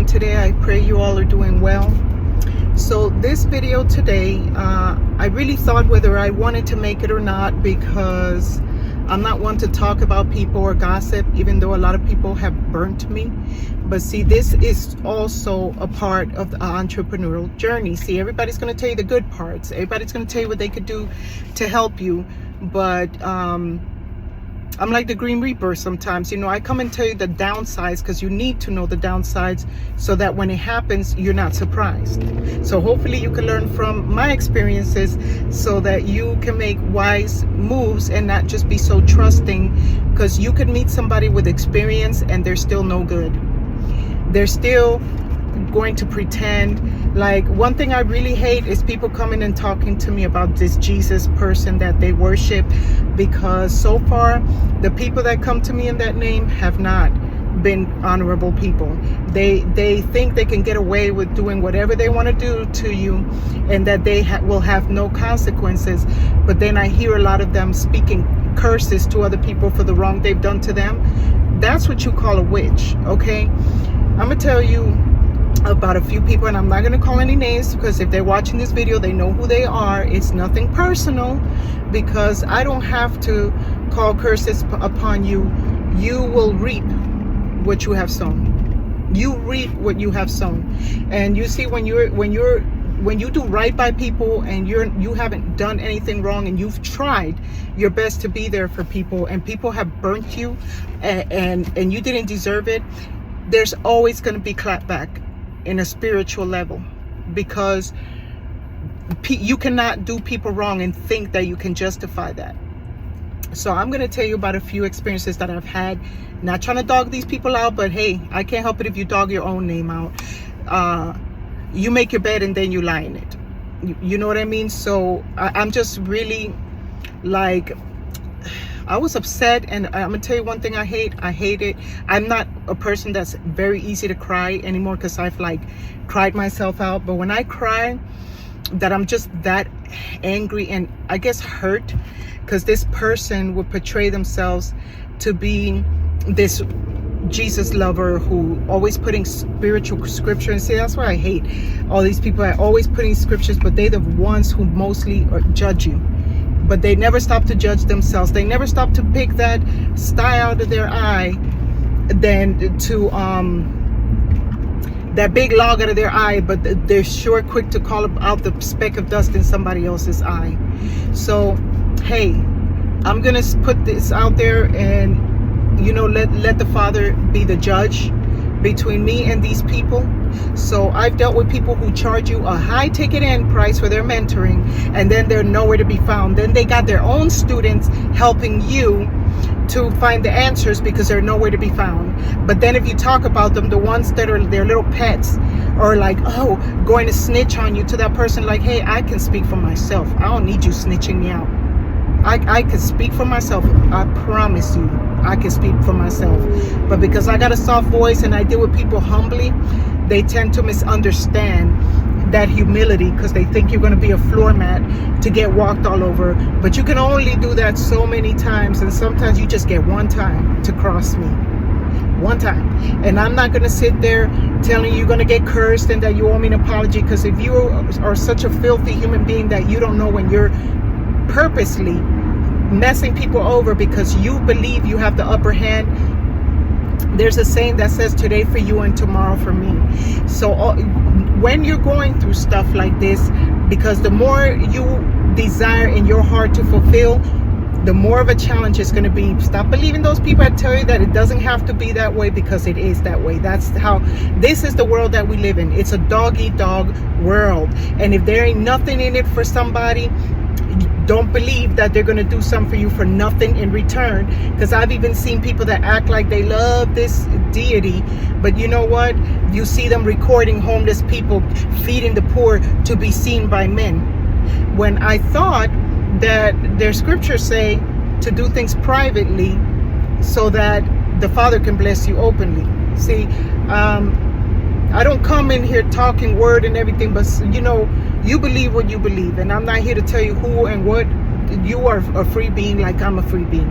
doing today? I pray you all are doing well. So this video today, I really thought whether I wanted to make it or not, because I'm not one to talk about people or gossip, even though a lot of people have burnt me. But see, this is also a part of the entrepreneurial journey. See, everybody's going to tell you the good parts. Everybody's going to tell you what they could do to help you. But I'm like the Green Reaper sometimes. You know, I come and tell you the downsides because you need to know the downsides so that when it happens, you're not surprised. So hopefully you can learn from my experiences so that you can make wise moves and not just be so trusting, because you could meet somebody with experience and they're still no good. They're still going to pretend. Like, one thing I really hate is people coming and talking to me about this Jesus person that they worship, because so far the people that come to me in that name have not been honorable people. They think they can get away with doing whatever they want to do to you, and that they will have no consequences. But then I hear a lot of them speaking curses to other people for the wrong they've done to them. That's what you call a witch. Okay, I'm gonna tell you about a few people, and I'm not going to call any names, because if they're watching this video, they know who they are. It's nothing personal, because I don't have to call curses upon you. You will reap what you have sown. You reap what you have sown. And you see, when you do right by people and you haven't done anything wrong, and you've tried your best to be there for people, and people have burnt you and you didn't deserve it, there's always going to be clapback in a spiritual level, because you cannot do people wrong and think that you can justify that. So I'm going to tell you about a few experiences that I've had. Not trying to dog these people out, but hey, I can't help it if you dog your own name out. You make your bed and then you lie in it. You know what I mean? So I'm just really, like, I was upset, and I'm gonna tell you one thing I hate. I hate it. I'm not a person that's very easy to cry anymore, because I've like cried myself out. But when I cry, that I'm just that angry and I guess hurt, because this person would portray themselves to be this Jesus lover who always putting spiritual scripture. And see, that's why I hate all these people. Are always putting scriptures, but they're the ones who mostly judge you. But they never stop to judge themselves. They never stop to pick that sty out of their eye, then to that big log out of their eye, but they're sure quick to call out the speck of dust in somebody else's eye. So hey, I'm gonna put this out there, and you know, let the Father be the judge between me and these people. So I've dealt with people who charge you a high ticket end price for their mentoring, and then they're nowhere to be found. Then they got their own students helping you to find the answers, because they're nowhere to be found. But then if you talk about them, the ones that are their little pets, or like, oh, going to snitch on you to that person, like, hey, I can speak for myself. I don't need you snitching me out. I can speak for myself. I promise you, I can speak for myself. But because I got a soft voice and I deal with people humbly, they tend to misunderstand that humility, because they think you're going to be a floor mat to get walked all over. But you can only do that so many times, and sometimes you just get one time to cross me. One time. And I'm not going to sit there telling you you're going to get cursed and that you owe me an apology, because if you are such a filthy human being that you don't know when you're purposely messing people over because you believe you have the upper hand. There's a saying that says, today for you and tomorrow for me. So when you're going through stuff like this, because the more you desire in your heart to fulfill, the more of a challenge it's going to be. Stop believing those people that tell you that it doesn't have to be that way, because it is that way. That's how, this is the world that we live in. It's a dog-eat-dog world. And if there ain't nothing in it for somebody, don't believe that they're going to do something for you for nothing in return. Because I've even seen people that act like they love this deity, but you know what? You see them recording homeless people, feeding the poor to be seen by men. When I thought that their scriptures say to do things privately so that the Father can bless you openly. See, I don't come in here talking word and everything, but you know, you believe what you believe, and I'm not here to tell you who and what. You are a free being like I'm a free being.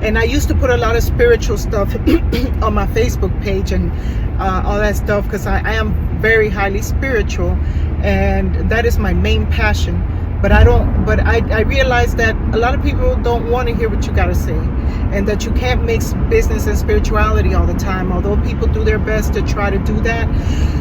And I used to put a lot of spiritual stuff on my Facebook page and all that stuff, because I am very highly spiritual, and that is my main passion. But I realize that a lot of people don't want to hear what you got to say, and that you can't mix business and spirituality all the time, although people do their best to try to do that.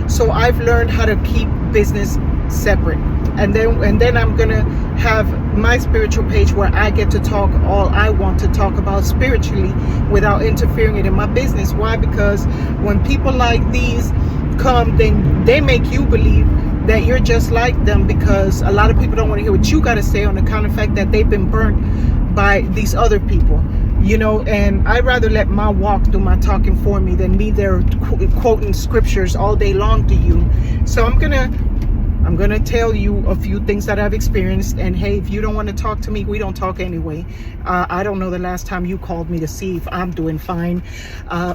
So I've learned how to keep business separate, and then I'm gonna have my spiritual page where I get to talk all I want to talk about spiritually without interfering it in my business. Why? Because when people like these come, then they make you believe that you're just like them, because a lot of people don't want to hear what you got to say on account of the fact that they've been burnt by these other people, and I'd rather let my walk do my talking for me than me there quoting scriptures all day long to you. So I'm gonna tell you a few things that I've experienced, and hey, if you don't want to talk to me, we don't talk anyway. I don't know the last time you called me to see if I'm doing fine,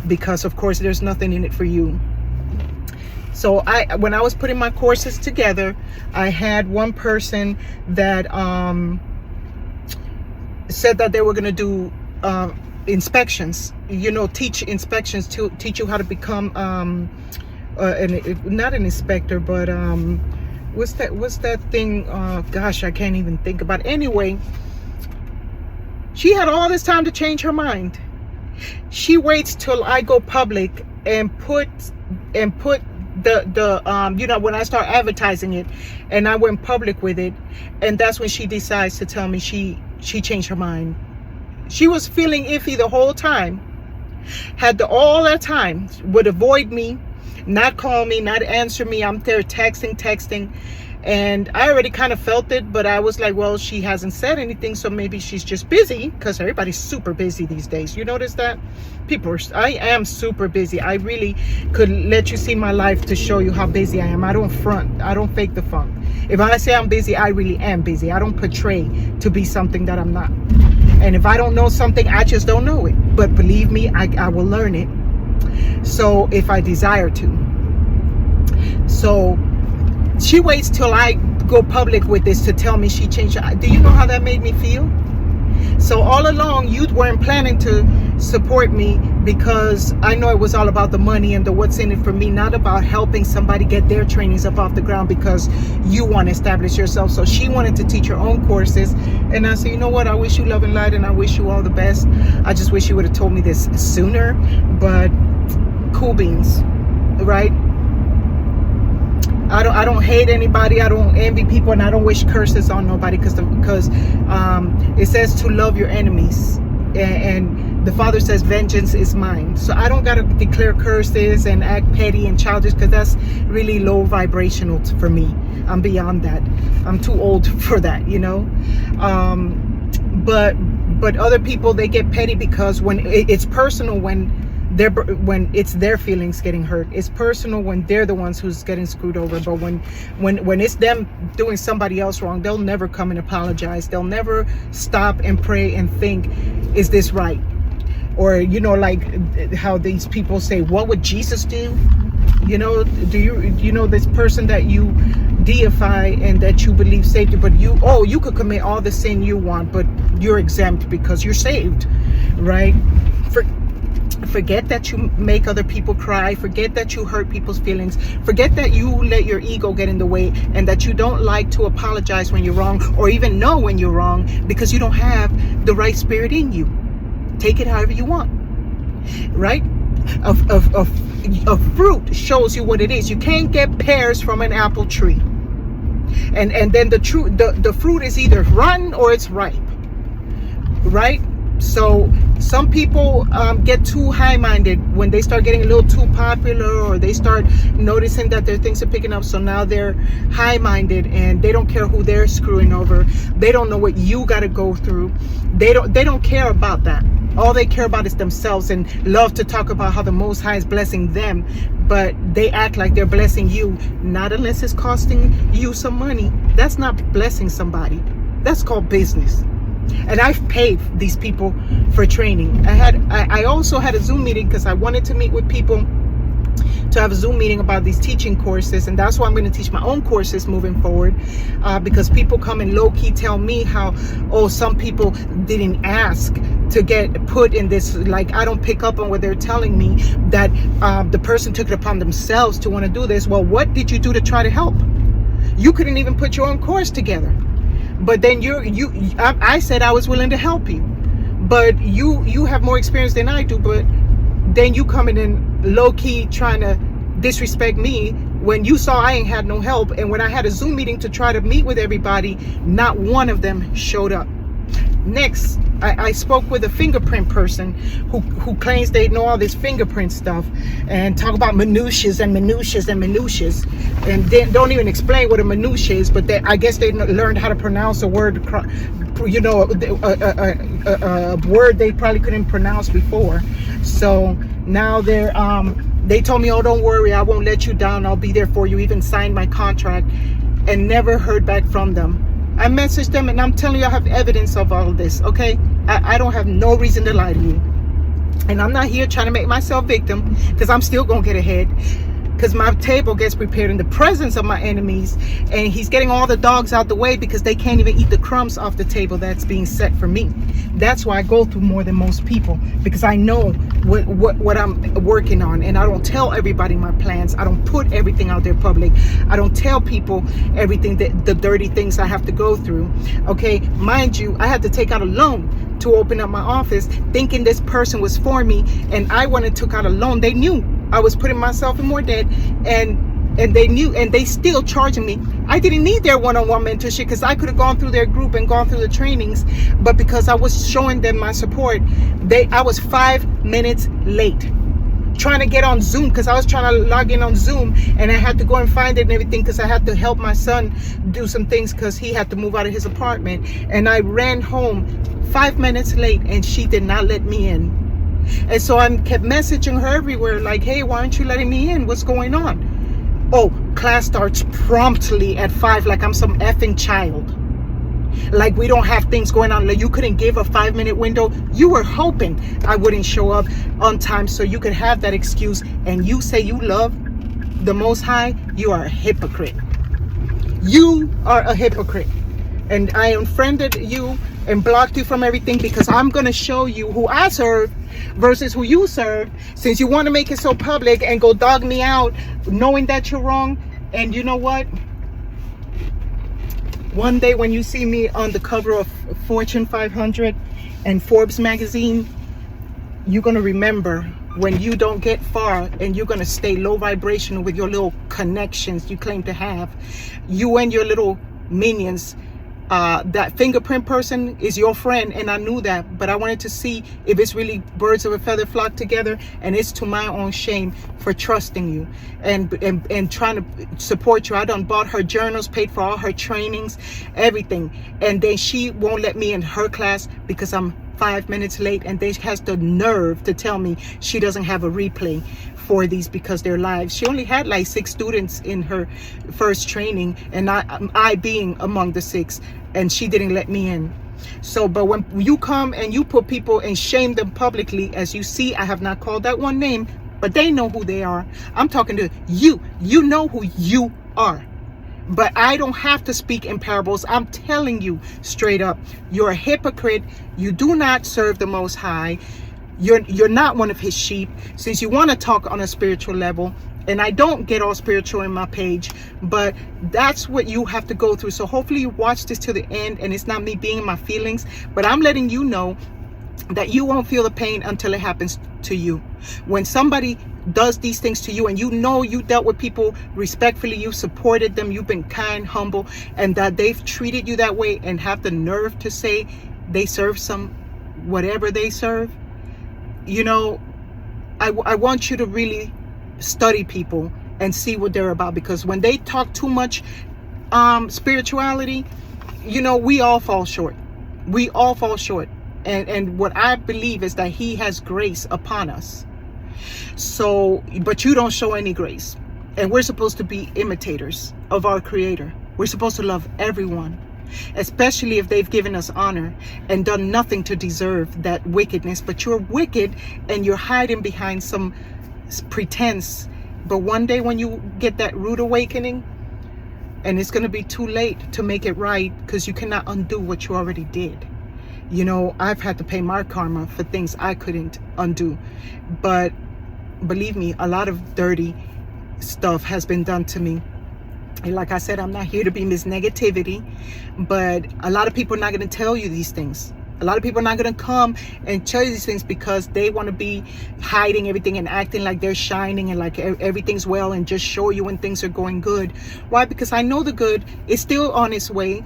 because of course there's nothing in it for you. So when I was putting my courses together, I had one person that said that they were going to do inspections, teach inspections to teach you how to become not an inspector, but what's that thing? Gosh, I can't even think about it. Anyway, she had all this time to change her mind. She waits till I go public and put the when I start advertising it and I went public with it, and that's when she decides to tell me she changed her mind. She was feeling iffy the whole time, had all that time, would avoid me, not call me, not answer me. I'm there texting, and I already kind of felt it, but I was like, well, she hasn't said anything, so maybe she's just busy, because everybody's super busy these days. You notice that? I am super busy. I really could let you see my life to show you how busy I am. I don't front. I don't fake the funk. If I say I'm busy, I really am busy. I don't portray to be something that I'm not. And if I don't know something, I just don't know it. But believe me, I will learn it. So if I desire to. So she waits till I go public with this to tell me she changed her. Do you know how that made me feel? So all along, you weren't planning to support me, because I know it was all about the money and the what's in it for me, not about helping somebody get their trainings up off the ground because you want to establish yourself. So she wanted to teach her own courses, and I said, you know what, I wish you love and light, and I wish you all the best. I just wish you would have told me this sooner, but cool beans, right? I don't hate anybody. I don't envy people, and I don't wish curses on nobody, because it says to love your enemies, and the Father says vengeance is mine. So I don't got to declare curses and act petty and childish, because that's really low vibrational for me. I'm beyond that. I'm too old for that, but other people, they get petty because when it's personal, when it's their feelings getting hurt. It's personal when they're the ones who's getting screwed over. But when it's them doing somebody else wrong, they'll never come and apologize. They'll never stop and pray and think, is this right? Or like how these people say, what would Jesus do? Do you this person that you deify and that you believe saved you, but you could commit all the sin you want, but you're exempt because you're saved, right? Forget that you make other people cry. Forget that you hurt people's feelings. Forget that you let your ego get in the way, and that you don't like to apologize when you're wrong, or even know when you're wrong, because you don't have the right spirit in you. Take it however you want, right? A fruit shows you what it is. You can't get pears from an apple tree, and then the fruit is either rotten or it's ripe, right? So some people get too high-minded when they start getting a little too popular, or they start noticing that their things are picking up. So now they're high-minded and they don't care who they're screwing over. They don't know what you got to go through. They don't care about that. All they care about is themselves, and love to talk about how the Most High is blessing them, but they act like they're blessing you. Not unless it's costing you some money. That's not blessing somebody. That's called business. And I've paid these people for training. I also had a Zoom meeting because I wanted to meet with people, to have a Zoom meeting about these teaching courses, and that's why I'm going to teach my own courses moving forward, because people come and low-key tell me how, some people didn't ask to get put in this, like, I don't pick up on what they're telling me, that the person took it upon themselves to want to do this. Well, what did you do to try to help? You couldn't even put your own course together. But then I said I was willing to help you, but you have more experience than I do. But then you coming in low key trying to disrespect me when you saw I ain't had no help. And when I had a Zoom meeting to try to meet with everybody, not one of them showed up. Next, I spoke with a fingerprint person who claims they know all this fingerprint stuff and talk about minutiae and minutiae and minutiae, and then don't even explain what a minutia is. But I guess they learned how to pronounce a word, you know, a word they probably couldn't pronounce before. So now they told me, oh, don't worry, I won't let you down, I'll be there for you. Even signed my contract, and never heard back from them. I messaged them, and I'm telling you, I have evidence of all of this, okay? I don't have no reason to lie to you. And I'm not here trying to make myself victim, because I'm still going to get ahead. Because my table gets prepared in the presence of my enemies, and he's getting all the dogs out the way because they can't even eat the crumbs off the table that's being set for me. That's why I go through more than most people, because I know what I'm working on, and I don't tell everybody my plans. I don't put everything out there public. I don't tell people everything, the dirty things I have to go through. Okay, mind you, I had to take out a loan to open up my office, thinking this person was for me, and I went and took out a loan. They knew I was putting myself in more debt, and they knew, and they still charging me. I didn't need their one-on-one mentorship, because I could have gone through their group and gone through the trainings, but because I was showing them my support, I was 5 minutes late trying to get on Zoom, because I was trying to log in on Zoom, and I had to go and find it and everything, because I had to help my son do some things because he had to move out of his apartment. And I ran home 5 minutes late, and she did not let me in. And so I kept messaging her everywhere, like, hey, why aren't you letting me in? What's going on? Oh, class starts promptly at 5, like I'm some effing child. Like we don't have things going on. Like you couldn't give a 5-minute window. You were hoping I wouldn't show up on time so you could have that excuse. And you say you love the Most High, you are a hypocrite. You are a hypocrite. And I unfriended you and blocked you from everything, because I'm going to show you who I serve versus who you serve, since you want to make it so public and go dog me out knowing that you're wrong. And you know what? One day when you see me on the cover of Fortune 500 and Forbes magazine, you're going to remember when you don't get far, and you're going to stay low vibrational with your little connections you claim to have. You and your little minions. That fingerprint person is your friend, and I knew that, but I wanted to see if it's really birds of a feather flock together, and it's to my own shame for trusting you and trying to support you. I done bought her journals, paid for all her trainings, everything, and then she won't let me in her class because I'm 5 minutes late, and then she has the nerve to tell me she doesn't have a replay for these because they're live. She only had like 6 students in her first training, and I being among the 6, and she didn't let me in. So, but when you come and you put people and shame them publicly, as you see, I have not called that one name, but they know who they are. I'm talking to you. You know who you are. But I don't have to speak in parables. I'm telling you straight up, you're a hypocrite. You do not serve the Most High. You're not one of his sheep, since you want to talk on a spiritual level. And I don't get all spiritual in my page, but that's what you have to go through. So hopefully you watch this to the end, and it's not me being in my feelings, but I'm letting you know that you won't feel the pain until it happens to you. When somebody does these things to you, and you know you dealt with people respectfully, you supported them, you've been kind, humble, and that they've treated you that way, and have the nerve to say they serve some whatever they serve, you know, I want you to really study people and see what they're about, because when they talk too much spirituality, you know, we all fall short. We all fall short. And what I believe is that he has grace upon us. So, but you don't show any grace. And we're supposed to be imitators of our Creator. We're supposed to love everyone, especially if they've given us honor and done nothing to deserve that wickedness. But you're wicked, and you're hiding behind some pretense. But one day when you get that rude awakening, and it's going to be too late to make it right, because you cannot undo what you already did. You know, I've had to pay my karma for things I couldn't undo. But believe me, a lot of dirty stuff has been done to me. And like I said, I'm not here to be Miss Negativity, but a lot of people are not going to tell you these things. A lot of people are not going to come and tell you these things because they want to be hiding everything and acting like they're shining and like everything's well and just show you when things are going good. Why? Because I know the good is still on its way.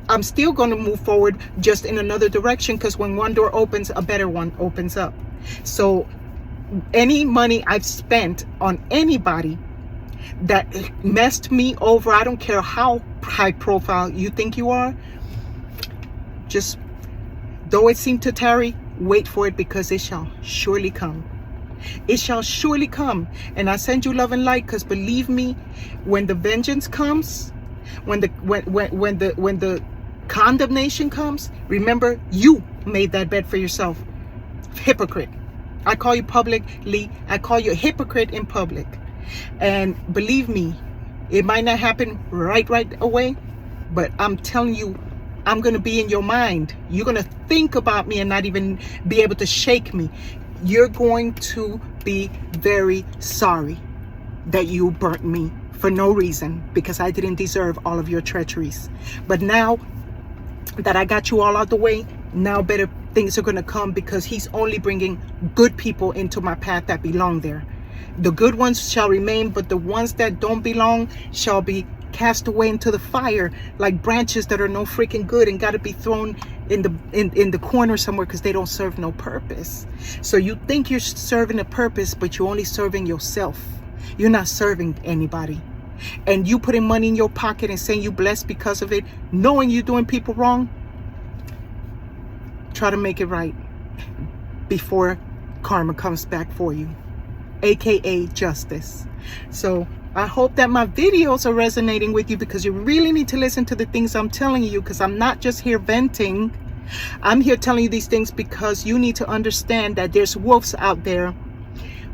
I'm still going to move forward, just in another direction, because when one door opens, a better one opens up. So any money I've spent on anybody that messed me over, I don't care how high profile you think you are, just though it seem to tarry, wait for it, because it shall surely come. It shall surely come. And I send you love and light, because believe me, when the vengeance comes, when the condemnation comes, remember, you made that bed for yourself. Hypocrite. I call you publicly, I call you a hypocrite in public. And believe me, it might not happen right away, but I'm telling you, I'm going to be in your mind. You're going to think about me and not even be able to shake me. You're going to be very sorry that you burnt me for no reason, because I didn't deserve all of your treacheries. But now that I got you all out the way, now better things are going to come, because he's only bringing good people into my path that belong there. The good ones shall remain, but the ones that don't belong shall be cast away into the fire, like branches that are no freaking good and got to be thrown in the corner somewhere, because they don't serve no purpose. So you think you're serving a purpose, but you're only serving yourself. You're not serving anybody. And you putting money in your pocket and saying you blessed because of it, knowing you're doing people wrong, try to make it right before karma comes back for you, aka justice. So I hope that my videos are resonating with you, because you really need to listen to the things I'm telling you, because I'm not just here venting. I'm here telling you these things because you need to understand that there's wolves out there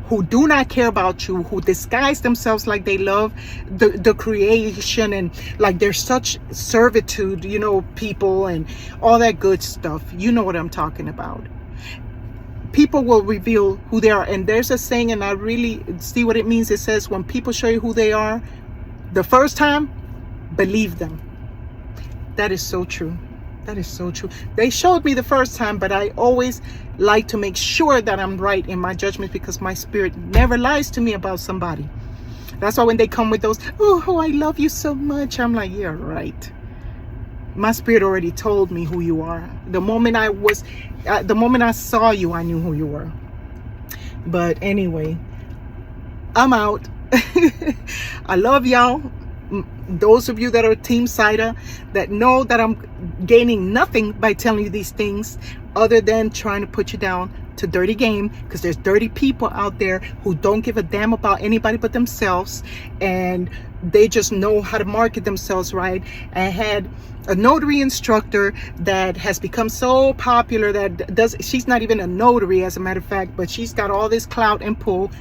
who do not care about you, who disguise themselves like they love the creation and like they're such servitude, you know, people and all that good stuff. You know what I'm talking about. People will reveal who they are. And there's a saying, and I really see what it means. It says, when people show you who they are the first time, believe them. That is so true. That is so true. They showed me the first time, but I always like to make sure that I'm right in my judgment, because my spirit never lies to me about somebody. That's why when they come with those, oh, I love you so much, I'm like, yeah, right. My spirit already told me who you are. The moment I saw you, I knew who you were. But anyway, I'm out. I love y'all. Those of you that are Team Cider, that know that I'm gaining nothing by telling you these things other than trying to put you down to dirty game, because there's dirty people out there who don't give a damn about anybody but themselves, and they just know how to market themselves right. I had a notary instructor that has become so popular that she's not even a notary, as a matter of fact, but she's got all this clout and pull.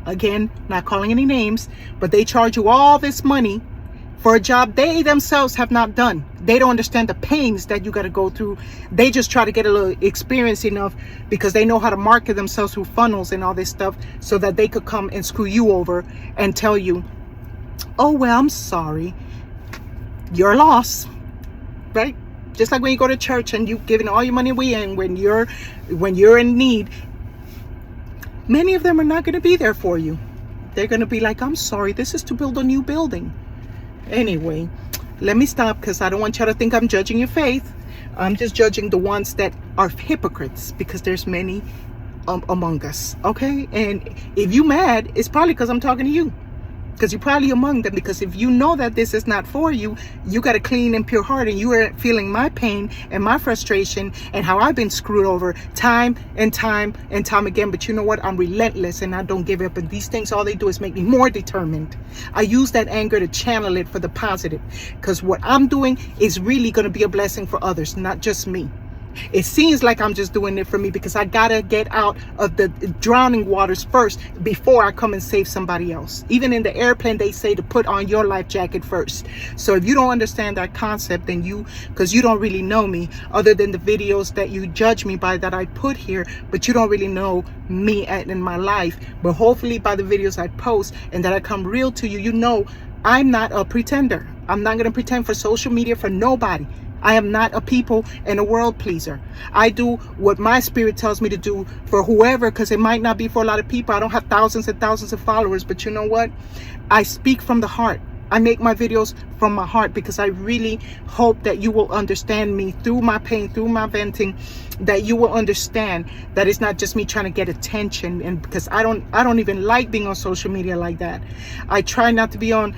Again, not calling any names, but they charge you all this money for a job they themselves have not done. They don't understand the pains that you got to go through. They just try to get a little experience enough because they know how to market themselves through funnels and all this stuff, so that they could come and screw you over and tell you, oh, well, I'm sorry, your loss, right? Just like when you go to church and you've given all your money away, and when you're in need, many of them are not going to be there for you. They're going to be like, I'm sorry, this is to build a new building. Anyway, let me stop, because I don't want y'all to think I'm judging your faith. I'm just judging the ones that are hypocrites, because there's many among us, okay? And if you mad, it's probably because I'm talking to you, because you're probably among them. Because if you know that this is not for you, you got a clean and pure heart, and you are feeling my pain and my frustration and how I've been screwed over time and time and time again. But you know what? I'm relentless and I don't give up. And these things, all they do is make me more determined. I use that anger to channel it for the positive, because what I'm doing is really going to be a blessing for others, not just me. It seems like I'm just doing it for me because I gotta get out of the drowning waters first before I come and save somebody else. Even in the airplane, they say to put on your life jacket first. So if you don't understand that concept, then because you don't really know me other than the videos that you judge me by that I put here, but you don't really know me in my life. But hopefully by the videos I post and that I come real to you, you know I'm not a pretender. I'm not gonna pretend for social media for nobody. I am not a people and a world pleaser. I do what my spirit tells me to do for whoever, because it might not be for a lot of people. I don't have thousands and thousands of followers, but you know what? I speak from the heart. I make my videos from my heart because I really hope that you will understand me through my pain, through my venting, that you will understand that it's not just me trying to get attention. And because I don't even like being on social media like that. I try not to be on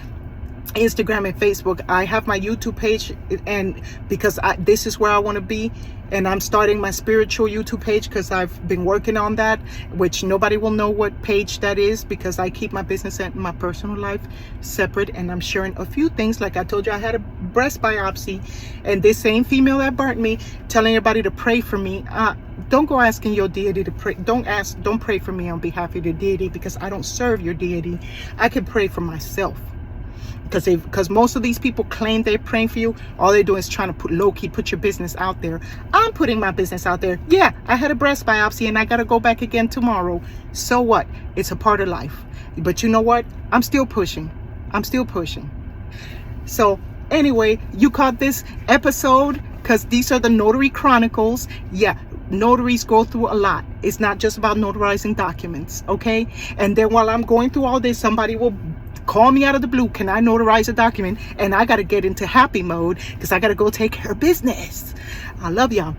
Instagram and Facebook. I have my YouTube page, and because this is where I want to be, and I'm starting my spiritual YouTube page because I've been working on that, which nobody will know what page that is because I keep my business and my personal life separate, and I'm sharing a few things. Like I told you, I had a breast biopsy, and this same female that burnt me telling everybody to pray for me. Don't go asking your deity to pray. Don't pray for me on behalf of your deity, because I don't serve your deity. I can pray for myself. Because most of these people claim they're praying for you. All they're doing is trying to low-key put your business out there. I'm putting my business out there. Yeah, I had a breast biopsy and I got to go back again tomorrow. So what? It's a part of life. But you know what? I'm still pushing. I'm still pushing. So anyway, you caught this episode because these are the Notary Chronicles. Yeah, notaries go through a lot. It's not just about notarizing documents, okay? And then while I'm going through all this, somebody will call me out of the blue. Can I notarize a document? And I got to get into happy mode because I got to go take care of business. I love y'all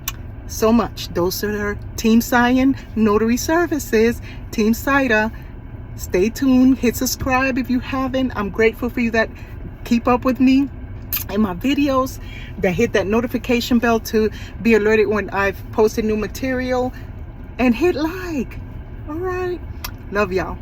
so much. Those are Team Cyan Notary Services, Team Saida. Stay tuned. Hit subscribe if you haven't. I'm grateful for you that keep up with me and my videos, that hit that notification bell to be alerted when I've posted new material, and hit like. All right. Love y'all.